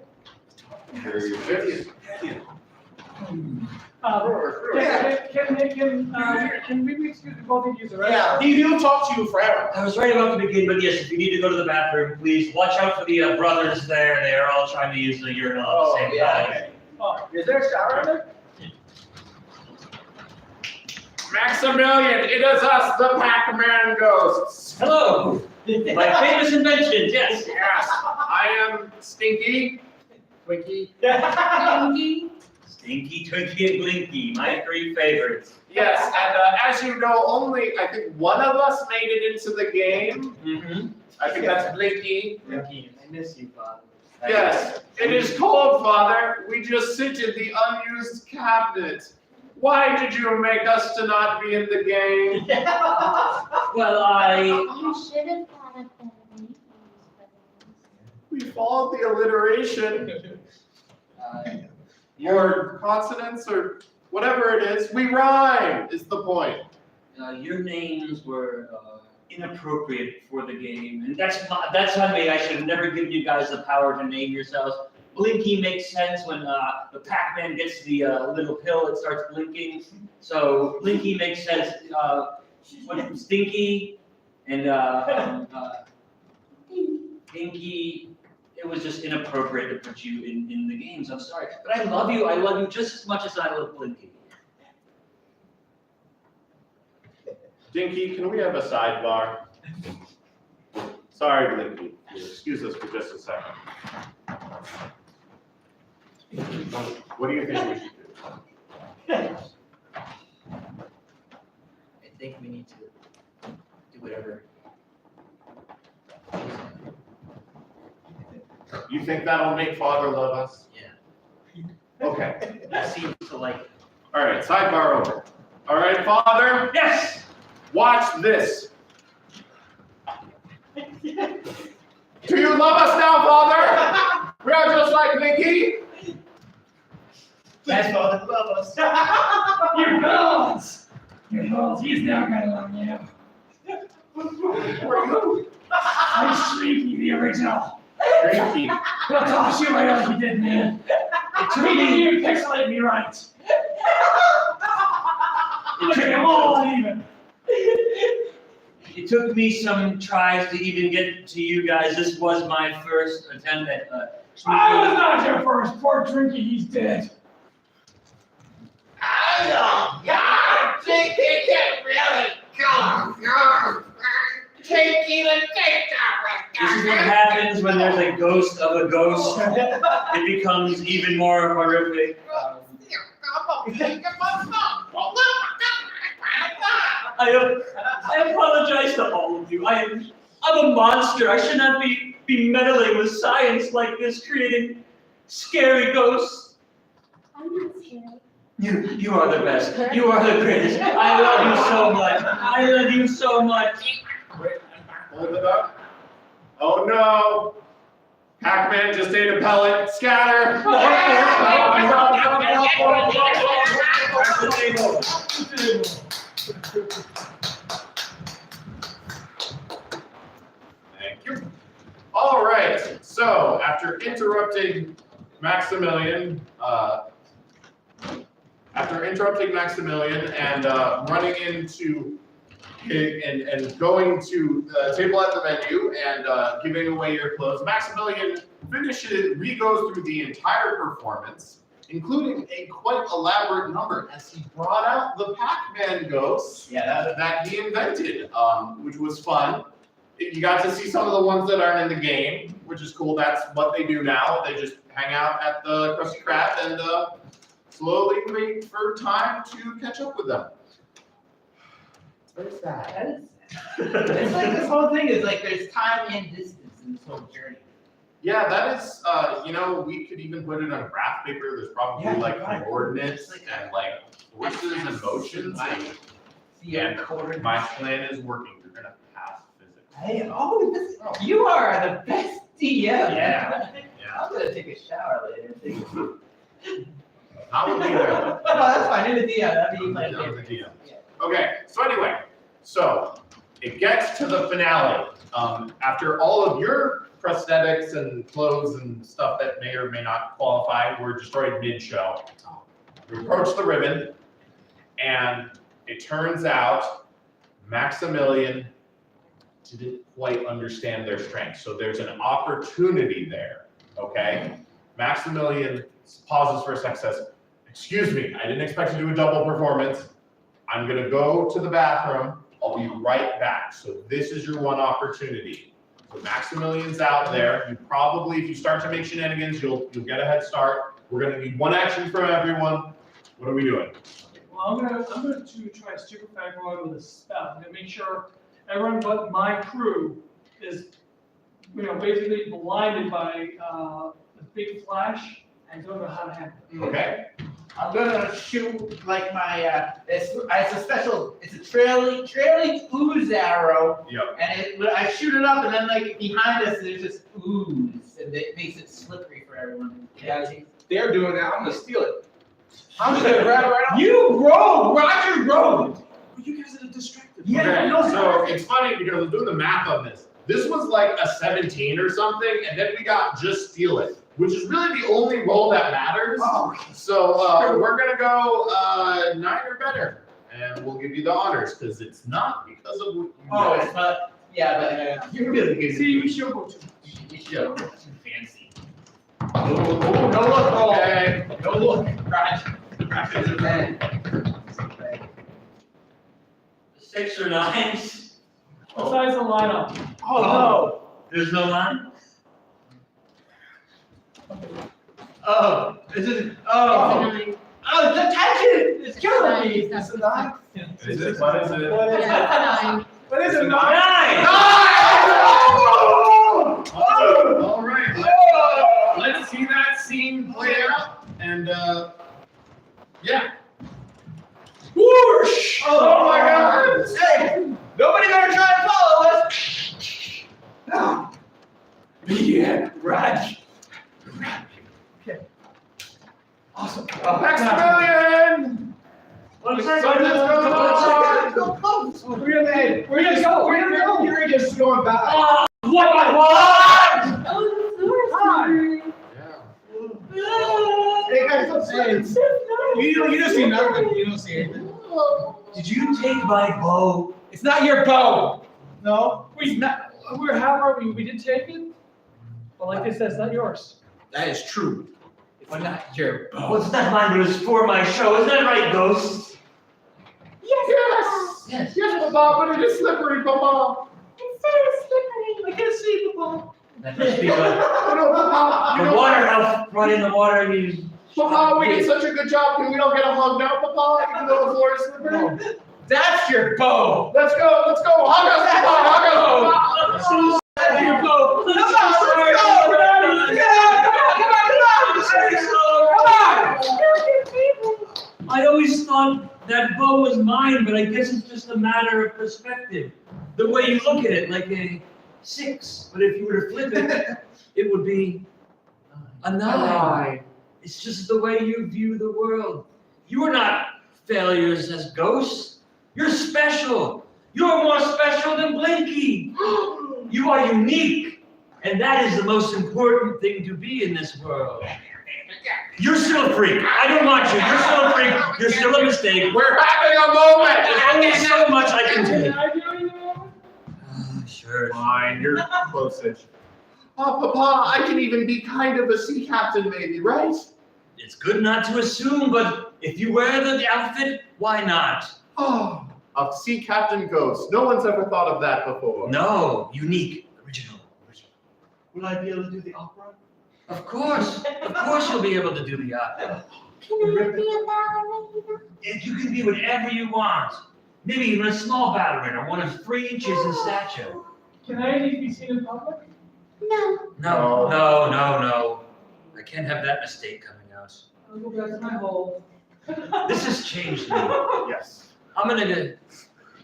Can we excuse me, both of you, right?
Yeah, he'll talk to you forever.
I was right about to begin, but yes, if you need to go to the bathroom, please watch out for the brothers there. They are all trying to use the urinal at the same time.
Okay.
Oh,
Is there a shower in there?
Maximilian, it is us, the Pac-Man ghosts.
Hello, my famous inventions. Yes.
Yes, I am Stinky.
Twinkie.
Stinky, Twinkie, and Blinky, my three favorites.
Yes, and as you know, only I think one of us made it into the game.
Mm-hmm.
I think that's Blinky.
I miss you, Bob.
Yes, it is cold, Father. We just sit in the unused cabinet. Why did you make us to not be in the game?
Well,
You should have had a better
We followed the alliteration. Or consonants or whatever it is. We rhyme is the point.
your names were inappropriate for the game, and that's on me. I should have never given you guys the power to name yourselves. Blinky makes sense when the Pac-Man gets the little pill, it starts blinking. So Blinky makes sense. Stinky and Pinky. It was just inappropriate to put you in the games. I'm sorry, but I love you. I love you just as much as I love Blinky.
Dinky, can we have a sidebar? Sorry, Blinky. Excuse us for just a second. What do you think we should do?
I think we need to do whatever.
You think that'll make Father love us?
Yeah.
Okay.
He seems to like it.
All right, sidebar over. All right, Father,
Yes!
watch this. Do you love us now, Father? We are just like Mickey.
Please, Father, love us.
Your balls! Your balls, he's now gonna love you. I'm Shrinky, the original.
Mickey.
He'll toss you right like he did, man. He didn't even pixelate me right. Look at him all uneven.
It took me some tries to even get to you guys. This was my first attempt at
I was not your first. Poor Drinky, he's dead.
Oh, God, take it really go. Take even take
This is what happens when there's a ghost of a ghost. It becomes even more horrific. I apologize to all of you. I'm a monster. I should not be meddling with science like this, creating scary ghosts.
I'm not scared.
You are the best. You are the greatest. I love you so much. I love you so much.
Hold it up. Oh no. Pac-Man just ate a pellet. Scatter. Thank you. All right. So after interrupting Maximilian, and running into and going to the table at the menu and giving away your clothes, Maximilian re-goes through the entire performance, including a quite elaborate number, as he brought out the Pac-Man ghosts that he invented, which was fun. You got to see some of the ones that aren't in the game, which is cool. That's what they do now. They just hang out at the Krusty Krab and slowly wait for time to catch up with them.
It's very sad. It's like this whole thing is like there's time and distance in this whole journey.
Yeah, that is, we could even put it on graph paper. There's probably coordinates and forces and motions. My plan is working. You're gonna pass physics.
Hey, you are the best DM.
Yeah.
I'm gonna take a shower later.
I will be there.
No, that's fine. In the DM, that'd be my favorite.
Yeah. Okay, so anyway, it gets to the finale. After all of your prosthetics and clothes and stuff that may or may not qualify were destroyed mid-show, you approach the ribbon, and it turns out Maximilian didn't quite understand their strength. So there's an opportunity there, okay? Maximilian pauses for a sec, says, "Excuse me, I didn't expect to do a double performance. I'm gonna go to the bathroom. I'll be right back." So this is your one opportunity. So Maximilian's out there. You probably, if you start to make shenanigans, you'll get a head start. We're gonna need one action from everyone. What are we doing?
Well, I'm gonna try to stupefy everyone with a spell. I'm gonna make sure everyone but my crew is, basically blinded by the big flash and don't know how to handle it.
Okay.
I'm gonna shoot like my it's a trailing ooze arrow.
Yep.
And I shoot it up, and then like behind us there's this ooze, and it makes it slippery for everyone.
Yeah, they're doing that. I'm gonna steal it. I'm just gonna grab it right off.
You rogue, Roger rogue.
You guys are distracted.
Yeah,
Okay,
no,
so it's funny because I'm doing the math on this. This was like a 17 or something, and then we got just steal it, which is really the only roll that matters.
Oh.
So we're gonna go 9 or better, and we'll give you the honors because it's not because of what you
Oh,
did.
it's not. Yeah, but you're really good.
See, we should go to.
You should. Too fancy. No look roll.
Okay.
No look. Roger. Roger's a man.
6 or 9s?
What size the lineup?
Oh
There's no line?
no. Oh, this is. Oh.
It's
Oh, the tension is killing me.
It's
It's a nine.
Is it? What is it?
a nine.
What is it?
9!
Nine!
All right.
Oh!
scene play out, and yeah.
Whoosh! Oh my God! Hey, nobody better try and follow us. Now, begin, Raj.
Okay. Awesome.
Maximilian!
What's
Something's going on.
We're gonna go. You're just going back.
Oh, what?
Oh, sorry.
Hey guys, don't say it. You don't see nothing. You don't see anything.
Did you take my bow?
It's not your bow.
No.
We're however we did take it, but like I said, it's not yours.
That is true.
It's not your bow.
What's that mine? It was for my show. Isn't that right, Ghost?
Yes,
Yes.
Yes, Papa, but it is slippery, Papa.
it's so slippery.
I can't see the bow.
That must be what
Oh, no, Papa.
the water elf brought in the water and you.
Papa, we did such a good job. Can we don't get a hug now, Papa? Even though the floor is slippery.
That's your bow.
Let's go. Hug us, Papa. Hug us, Papa.
That's your bow. Come on, let's go. Yeah, come on.
I always thought that bow was mine, but I guess it's just a matter of perspective. The way you look at it, like a 6. But if you were to flip it, it would be a 9. It's just the way you view the world. You are not failures as ghosts. You're special. You're more special than Blinky. You are unique. And that is the most important thing to be in this world. You're still a freak. I don't want you. You're still a freak. You're still a mistake.
We're having a moment.
There's only so much I can take. Sure.
Fine, you're close-ish. Oh, Papa, I can even be kind of a sea captain, maybe, right?
It's good not to assume, but if you wear the outfit, why not?
Oh, a sea captain ghost. No one's ever thought of that before.
No, unique, original.
Will I be able to do the opera?
Of course you'll be able to do the opera.
Can I be a ballerina?
If you can be whatever you want. Maybe even a small ballerina, one of 3 inches in stature.
Can I be seen in public?
No.
No. I can't have that mistake coming out.
I'll go back to my hole.
This has changed me.
Yes.
I'm gonna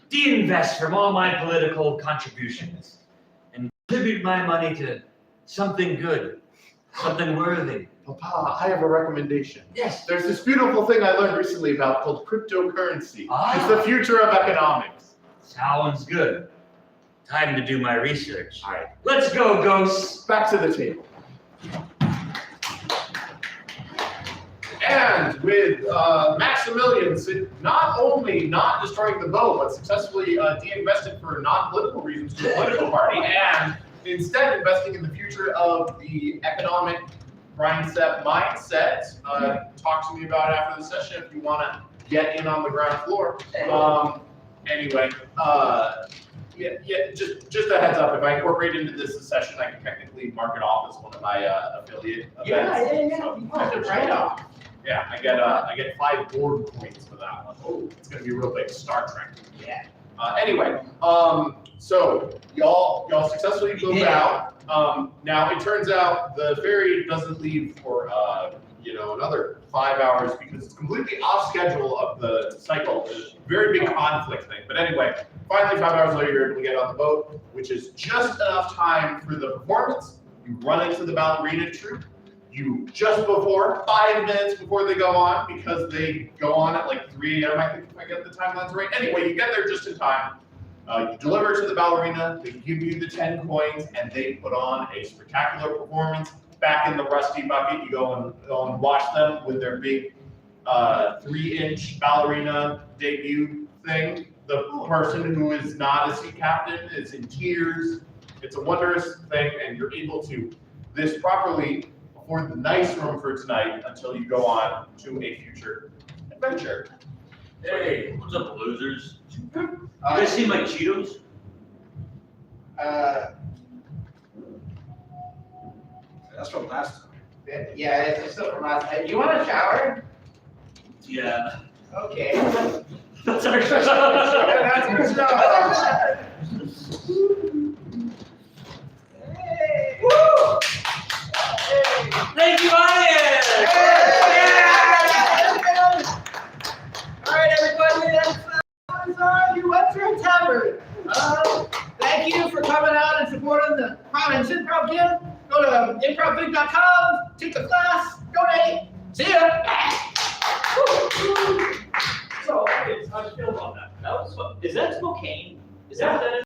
de-invest from all my political contributions and contribute my money to something good, something worthy.
Papa, I have a recommendation.
Yes.
There's this beautiful thing I learned recently about called cryptocurrency.
Ah.
It's the future of economics.
Sounds good. Time to do my research.
All right,
Let's go, ghosts.
back to the table. And with Maximilian not only not destroying the bow, but successfully de-invested for non-political reasons to a political party, and instead investing in the future of the economic mindset. Talk to me about it after the session if you want to get in on the ground floor. Anyway, just a heads up. If I incorporate into this session, I can technically mark it off as one of my affiliate events. Yeah, I get 5 board points for that one. Oh, it's gonna be real big. Star Trek.
Yeah.
Anyway, so y'all successfully moved out. Now it turns out the ferry doesn't leave for another 5 hours because it's completely off schedule of the cycle. It's a very big conflict thing. But anyway, finally 5 hours later, you're able to get on the boat, which is just enough time for the performance. You run into the ballerina troupe. You just before 5 minutes before they go on, because they go on at like 3 a.m. I think, if I get the timelines right. Anyway, you get there just in time. You deliver to the ballerina. They give you the 10 coins, and they put on a spectacular performance. Back in the rusty bucket, you go and watch them with their big 3-inch ballerina debut thing. The person who is not a sea captain is in tears. It's a wondrous thing, and you're able to this properly afford the nice room for tonight until you go on to a future adventure.
Hey, what's up, losers? You guys see my Cheetos?
That's from last time.
Yeah, it's still from last night. You want a shower?
Yeah.
Okay.
That's our show.
That's our show. Hey. Woo! Hey.
Thank you, audience.
right, Tavern. Thank you for coming out and supporting the Providence Improv Guild. Go to improvbig.com, take the class, donate. See ya.
So, how'd you feel about that? That was fun. Is that cocaine? Is that what that is?